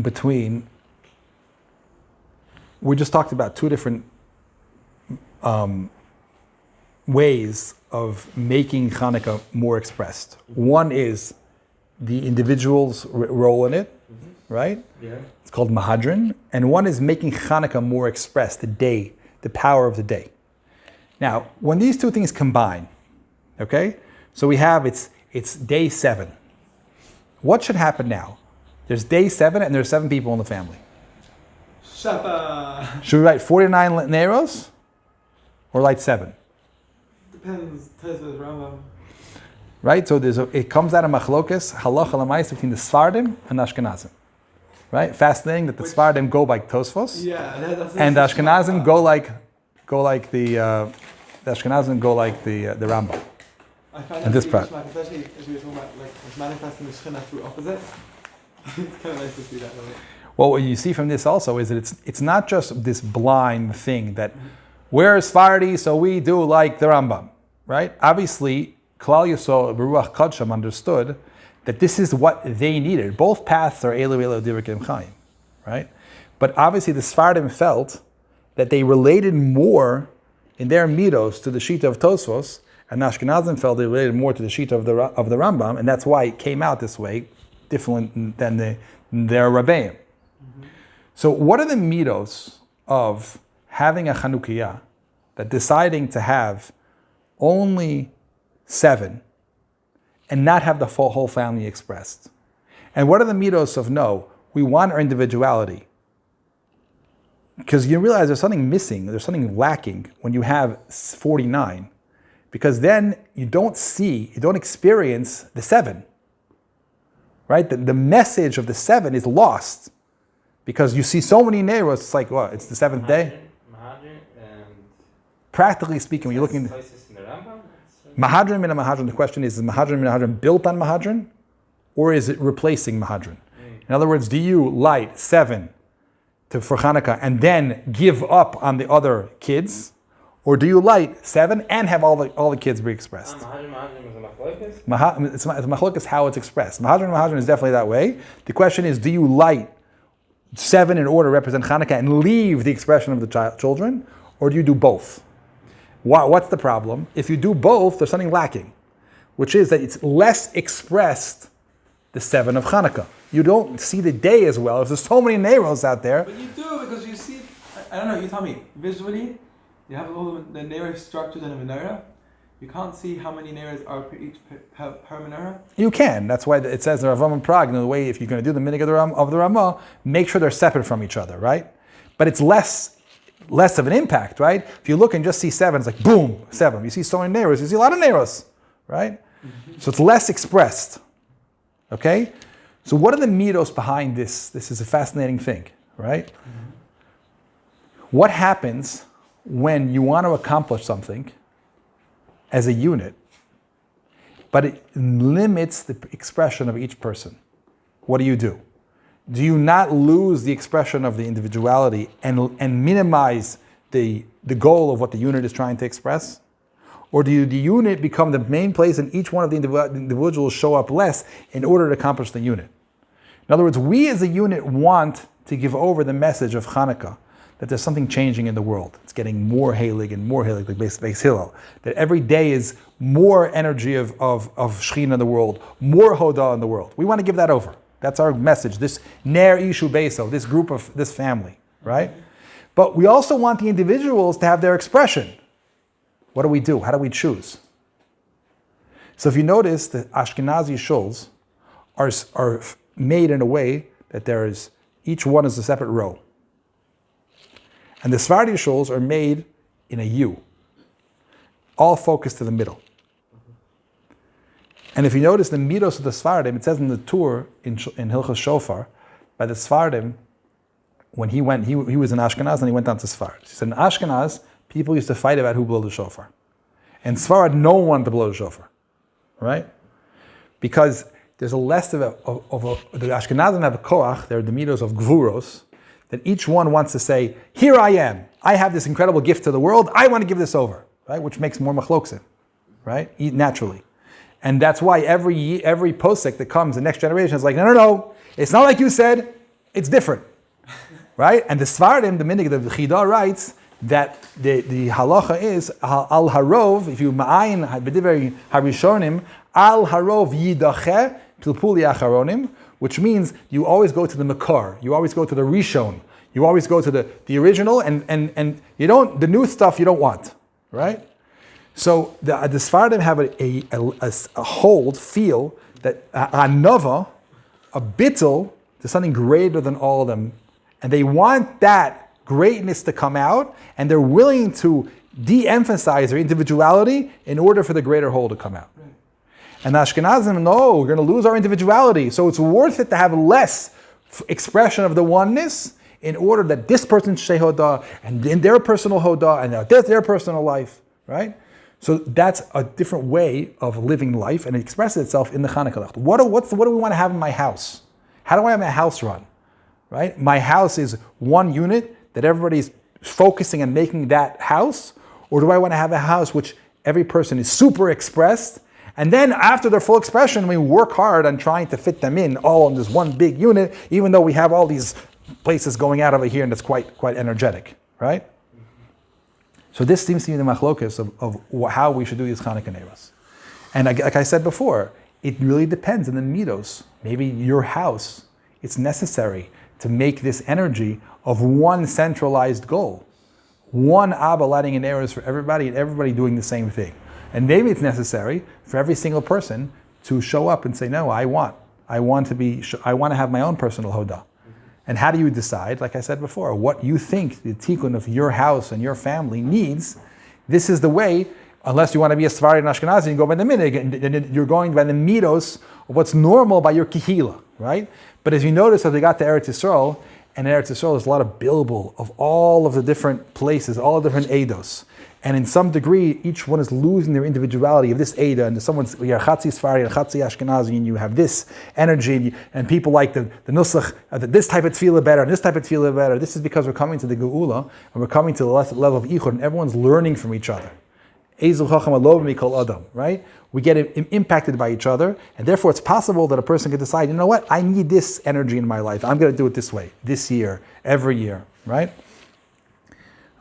between, we just talked about two different ways of making Chanukah more expressed. One is the individual's role in it, right? Yeah. It's called mahadrin. And one is making Chanukah more expressed, the day, the power of the day. Now, when these two things combine, okay? So we have, it's day 7. What should happen now? There's day 7 and there's 7 people in the family. Shapa. Should we write 49 neros or write 7? Depends. Rambam. Right? So it comes out of machlokas, halacha l'mais between the Sfardim and the Ashkenazim. Right? Fascinating that the Sfardim go like Tosfos. Yeah. And the Ashkenazim go like the Ashkenazim go like the Rambam. I find and this part. Especially as we were talking about like manifesting the Shekhinah through opposite. It's kind of nice to see that. Right? Well, what you see from this also is that it's not just this blind thing that we're Sephardi, so we do like the Rambam, right? Obviously, Klal Yisrael Beruach Kodsham understood that this is what they needed. Both paths are Elu Elu Divrei Chaim, right? But obviously, the Sephardim felt that they related more in their midos to the Shita of Tosfos, and the Ashkenazim felt they related more to the Shita of the Rambam, and that's why it came out this way, different than their Rabbeim. So what are the midos of having a Chanukah, that deciding to have only 7 and not have the whole family expressed? And what are the midos of no, we want our individuality? Because you realize there's something missing, there's something lacking when you have 49, because then you don't experience the 7. Right? The message of the 7 is lost. Because you see so many neros, it's like, what, it's the 7th day? Mahadrin and... Practically speaking, when you're looking... Mahadrin min Mahadrin, the question is Mahadrin min Mahadrin built on Mahadrin? Or is it replacing Mahadrin? In other words, do you light 7 for Chanukah and then give up on the other kids? Or do you light 7 and have all the kids be expressed? It's machlokas how it's expressed. Mahadrin is definitely that way. The question is, do you light 7 in order to represent Chanukah and leave the expression of the children, or do you do both? What's the problem? If you do both, there's something lacking, which is that it's less expressed, the 7 of Chanukah. You don't see the day as well. If there's so many neros out there. But you do, because you see, I don't know, you tell me, visually, you have all the neros structured in a menorah. You can't see how many neros are per menorah? You can. That's why it says the Rav in Prague, in the way, if you're going to do the minig of the Ramah, make sure they're separate from each other, right? But it's less of an impact, right? If you look and just see 7, it's like, boom, 7. You see so many neros, you see a lot of neros, right? Mm-hmm. So it's less expressed, okay? So what are the midos behind this? This is a fascinating thing, right? Mm-hmm. What happens when you want to accomplish something as a unit, but it limits the expression of each person? What do? Do you not lose the expression of the individuality and minimize the goal of what the unit is trying to express? Or do the unit become the main place and each one of the individuals show up less in order to accomplish the unit? In other words, we as a unit want to give over the message of Chanukah, that there's something changing in the world. It's getting more halig and more halig, like Beis Hillel. That every day is more energy of Shekhinah in the world, more Hodah in the world. We want to give that over. That's our message. This Ner Ishu Beso, this group of this family, right? But we also want the individuals to have their expression. What do we do? How do we choose? So if you notice, the Ashkenazi shuls are made in a way that each one is a separate row. And the Sephardi shuls are made in a U, all focused to the middle. And if you notice the midos of the Sephardim, it says in the tour in Hilchos Shofar, by the Sephardim, when he went, he was in Ashkenaz and he went down to Sfarad. He said in Ashkenaz, people used to fight about who blew the shofar. In Sfarad, no one wanted to blow the shofar, right? Because there's a less of the Ashkenazim have a koach, they're the midos of gvuros, that each one wants to say, here I am, I have this incredible gift to the world, I want to give this over, right? Which makes more machloksim, right? Naturally. And that's why every posek that comes, the next generation is like, no, It's not like you said, it's different. Right? And the Sfaradim, the Minig, the Chida writes that the halacha is al harov, if you ma'ayin b'divrei harishonim, al harov yidache pilpuli acharonim, which means you always go to the makar, you always go to the rishon, you always go to the original, and you don't, the new stuff you don't want, right? So the Sfaradim have a hold, feel, that a nova, a bittul, there's something greater than all of them, and they want that greatness to come out, and they're willing to de-emphasize their individuality in order for the greater whole to come out. Right. And the Ashkenazim, no, we're going to lose our individuality, so it's worth it to have less expression of the oneness in order that this person should say hodah, and in their personal hodah, and their personal life, right? So that's a different way of living life, and it expresses itself in the Chanukah. What do we want to have in my house? How do I have my house run? Right? My house is one unit that everybody's focusing on making that house, or do I want to have a house which every person is super expressed, and then after their full expression, we work hard on trying to fit them in all in this one big unit, even though we have all these places going out over here, and it's quite energetic, right? So this seems to be the machlokas of how we should do these Chanukah neiros. And like I said before, it really depends on the midos. Maybe your house, it's necessary to make this energy of one centralized goal. One Abba lighting in arrows for everybody, and everybody doing the same thing. And maybe it's necessary for every single person to show up and say, no, I want to have my own personal hodah. And how do you decide, like I said before, what you think the tikkun of your house and your family needs? This is the way, unless you want to be a Sfardi and Ashkenazi, you go by the minig, and you're going by the midos of what's normal by your kihila, right? But as you notice, as we got to Eretz Yisrael, and in Eretz Yisrael there's a lot of bilbul of all of the different places, all the different eidos. And in some degree, each one is losing their individuality of this Eidah, and someone's, you're Chatzi Sfari and Chatzi Ashkenazi, and you have this energy, and people like the Nusach, this type of tefillah better, and this type of tefillah better. This is because we're coming to the Geula, and we're coming to the level of Ichud, and everyone's learning from each other. Right? We get impacted by each other, and therefore it's possible that a person could decide, you know what, I need this energy in my life. I'm going to do it this way, this year, every year, right?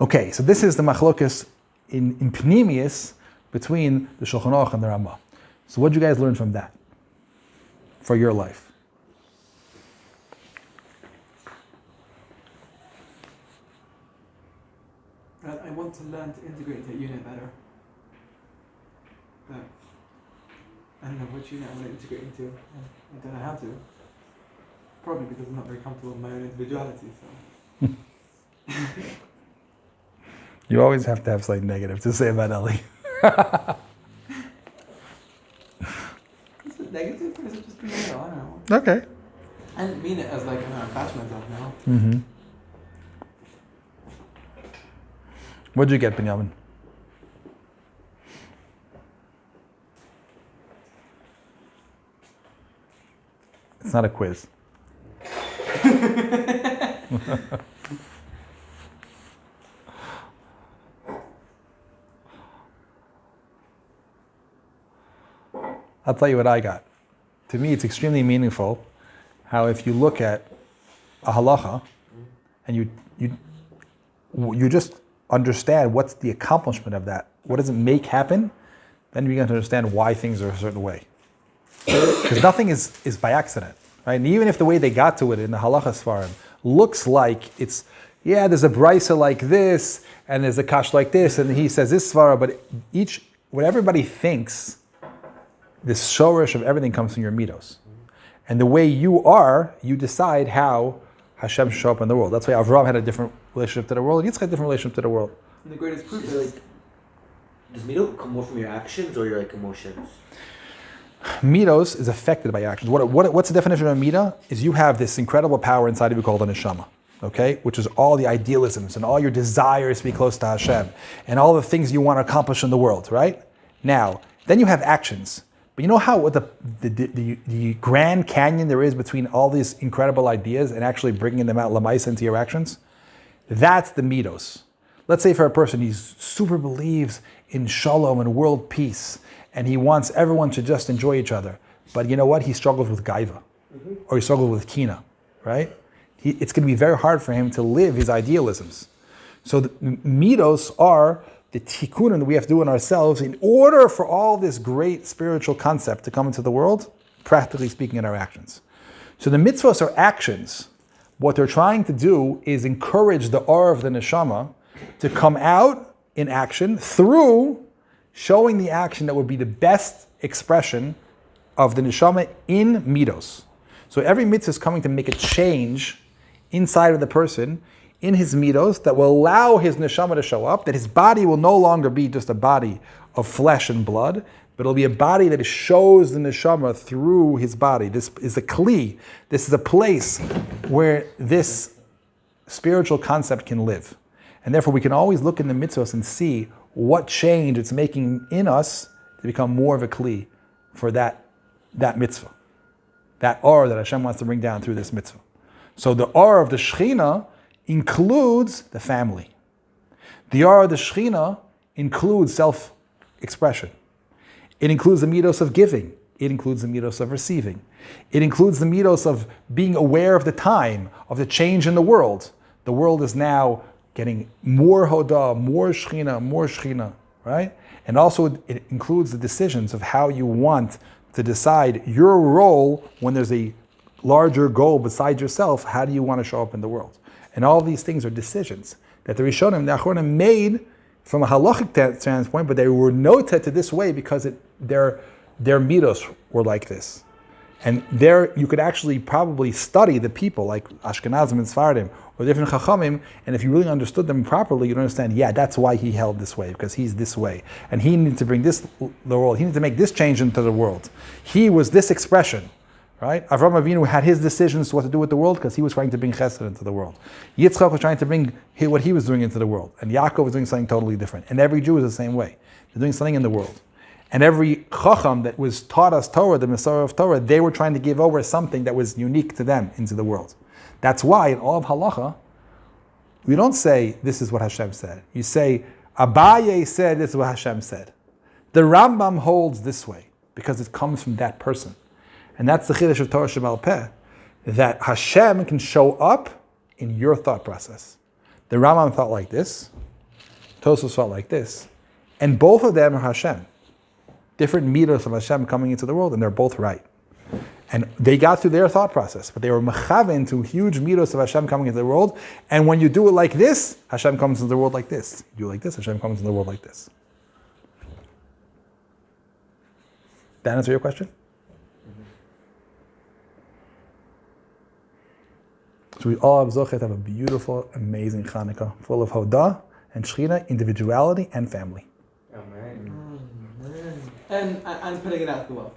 Okay, so this is the machlokas in Pnimius between the Shulchan Aruch and the Ramah. So what did you guys learn from that for your life? I want to learn to integrate that unit better. But I don't know which unit I want to integrate into. I don't know how to. Probably because I'm not very comfortable with my own individuality. So. You always have to have something negative to say about Ellie. Is it negative or is it just being real? I don't know. Okay. I didn't mean it as like, bash myself now. Mm-hmm. What did you get, Binyamin? It's not a quiz. I'll tell you what I got. To me, it's extremely meaningful how if you look at a halacha and you just understand what's the accomplishment of that, what does it make happen, then you begin to understand why things are a certain way. Because nothing is by accident, right? And even if the way they got to it in the halacha svarim looks like it's, there's a brisa like this, and there's a kash like this, and he says this svara, but what everybody thinks, this shorish of everything comes from your midos. And the way you are, you decide how Hashem show up in the world. That's why Avram had a different relationship to the world, and Yitzchak had a different relationship to the world. And the greatest proof is does midos come more from your actions or your emotions? Midos is affected by actions. What's the definition of midah? Is you have this incredible power inside of you called the neshama, okay? Which is all the idealisms and all your desires to be close to Hashem and all the things you want to accomplish in the world, right? Now, then you have actions. But you know how what the Grand Canyon there is between all these incredible ideas and actually bringing them out lamaisa into your actions? That's the midos. Let's say for a person, he super believes in shalom and world peace, and he wants everyone to just enjoy each other. But you know what? He struggles with gaiva. or he struggled with kina, right? It's going to be very hard for him to live his idealisms. So the midos are the tikkunim that we have to do in ourselves in order for all this great spiritual concept to come into the world, practically speaking, in our actions. So the mitzvahs are actions. What they're trying to do is encourage the aura of the neshama to come out in action through showing the action that would be the best expression of the neshama in midos. So every mitzvah is coming to make a change inside of the person, in his midos, that will allow his neshama to show up, that his body will no longer be just a body of flesh and blood, but it'll be a body that shows the neshama through his body. This is a kli. This is a place where this spiritual concept can live. And therefore we can always look in the mitzvahs and see what change it's making in us to become more of a kli for that mitzvah. That aura that Hashem wants to bring down through this mitzvah. So the aura of the Shekhinah includes the family. The aura of the Shekhinah includes self-expression. It includes the midos of giving. It includes the midos of receiving. It includes the midos of being aware of the time, of the change in the world. The world is now getting more hodah, more Shekhinah, right? And also it includes the decisions of how you want to decide your role when there's a larger goal besides yourself. How do you want to show up in the world? And all these things are decisions that the Rishonim, the Achronim, made from a halachic standpoint, but they were noted to this way because their midos were like this. And there you could actually probably study the people like Ashkenazim and Sfaradim or different Chachamim, and if you really understood them properly, you'd understand, yeah, that's why he held this way, because he's this way. And he needed to bring this the world, he needed to make this change into the world. He was this expression. Right? Avraham Avinu had his decisions what to do with the world because he was trying to bring chesed into the world. Yitzchak was trying to bring what he was doing into the world. And Yaakov was doing something totally different. And every Jew is the same way. They're doing something in the world. And every chacham that was taught us Torah, the Messiah of Torah, they were trying to give over something that was unique to them into the world. That's why in all of halacha, we don't say, this is what Hashem said. You say, Abaye said, this is what Hashem said. The Rambam holds this way because it comes from that person. And that's the chiddush of Torah Sheba'al Peh, that Hashem can show up in your thought process. The Rambam thought like this, Tosfos thought like this, and both of them are Hashem. Different midos of Hashem coming into the world, and they're both right. And they got through their thought process, but they were mechaven to huge midos of Hashem coming into the world, and when you do it like this, Hashem comes into the world like this. You do it like this, Hashem comes into the world like this. That answer your question? So we all have zochet, have a beautiful, amazing Chanukah, full of hodah and Shekhinah, individuality and family. Amen. And putting it out the world.